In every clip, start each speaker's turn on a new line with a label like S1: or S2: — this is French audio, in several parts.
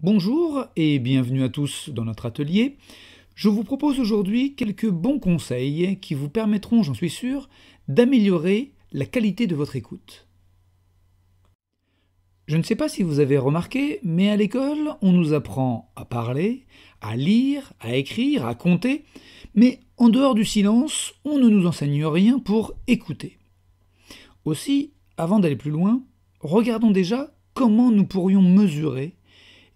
S1: Bonjour et bienvenue à tous dans notre atelier. Je vous propose aujourd'hui quelques bons conseils qui vous permettront, j'en suis sûr, d'améliorer la qualité de votre écoute. Je ne sais pas si vous avez remarqué, mais à l'école, on nous apprend à parler, à lire, à écrire, à compter, mais en dehors du silence, on ne nous enseigne rien pour écouter. Aussi, avant d'aller plus loin, regardons déjà comment nous pourrions mesurer,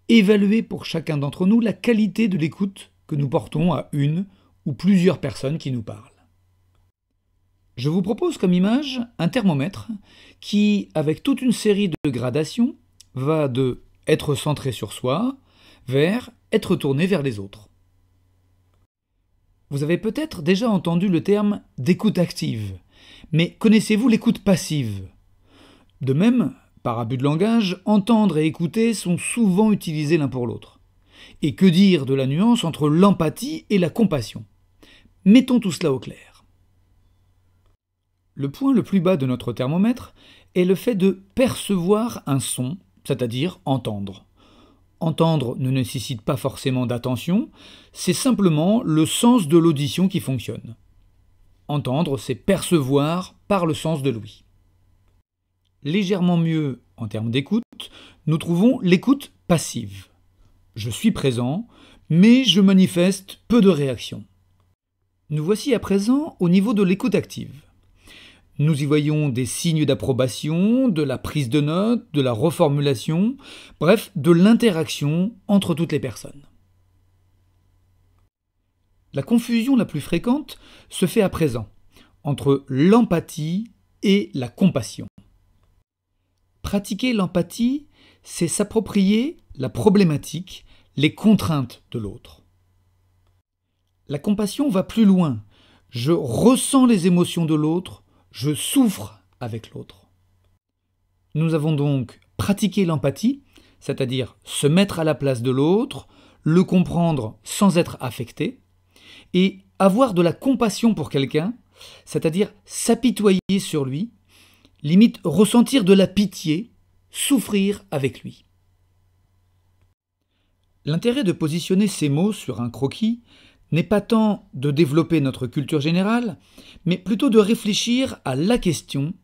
S1: évaluer pour chacun d'entre nous la qualité de l'écoute que nous portons à une ou plusieurs personnes qui nous parlent. Je vous propose comme image un thermomètre qui, avec toute une série de gradations, va de être centré sur soi vers être tourné vers les autres. Vous avez peut-être déjà entendu le terme d'écoute active, mais connaissez-vous l'écoute passive? De même, par abus de langage, entendre et écouter sont souvent utilisés l'un pour l'autre. Et que dire de la nuance entre l'empathie et la compassion? Mettons tout cela au clair. Le point le plus bas de notre thermomètre est le fait de percevoir un son, c'est-à-dire entendre. Entendre ne nécessite pas forcément d'attention, c'est simplement le sens de l'audition qui fonctionne. Entendre, c'est percevoir par le sens de l'ouïe. Légèrement mieux en termes d'écoute, nous trouvons l'écoute passive. Je suis présent, mais je manifeste peu de réaction. Nous voici à présent au niveau de l'écoute active. Nous y voyons des signes d'approbation, de la prise de notes, de la reformulation, bref, de l'interaction entre toutes les personnes. La confusion la plus fréquente se fait à présent entre l'empathie et la compassion. Pratiquer l'empathie, c'est s'approprier la problématique, les contraintes de l'autre. La compassion va plus loin. Je ressens les émotions de l'autre, je souffre avec l'autre. Nous avons donc pratiqué l'empathie, c'est-à-dire se mettre à la place de l'autre, le comprendre sans être affecté, et avoir de la compassion pour quelqu'un, c'est-à-dire s'apitoyer sur lui, limite ressentir de la pitié, souffrir avec lui. L'intérêt de positionner ces mots sur un croquis n'est pas tant de développer notre culture générale, mais plutôt de réfléchir à la question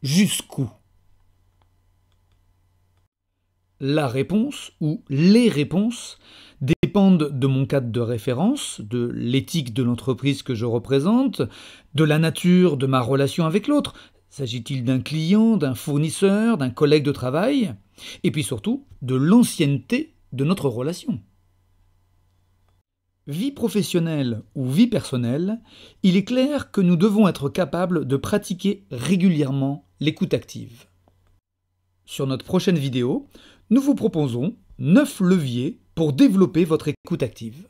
S1: jusqu'où. La réponse ou les réponses dépendent de mon cadre de référence, de l'éthique de l'entreprise que je représente, de la nature de ma relation avec l'autre. S'agit-il d'un client, d'un fournisseur, d'un collègue de travail? Et puis surtout, de l'ancienneté de notre relation. Vie professionnelle ou vie personnelle, il est clair que nous devons être capables de pratiquer régulièrement l'écoute active. Sur notre prochaine vidéo, nous vous proposons 9 leviers pour développer votre écoute active.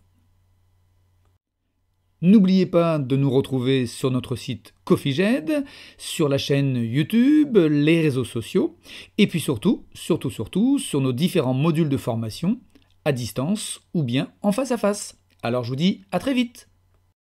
S1: N'oubliez pas de nous retrouver sur notre site Cofiged, sur la chaîne YouTube, les réseaux sociaux, et puis surtout, sur nos différents modules de formation, à distance ou bien en face à face. Alors je vous dis à très vite.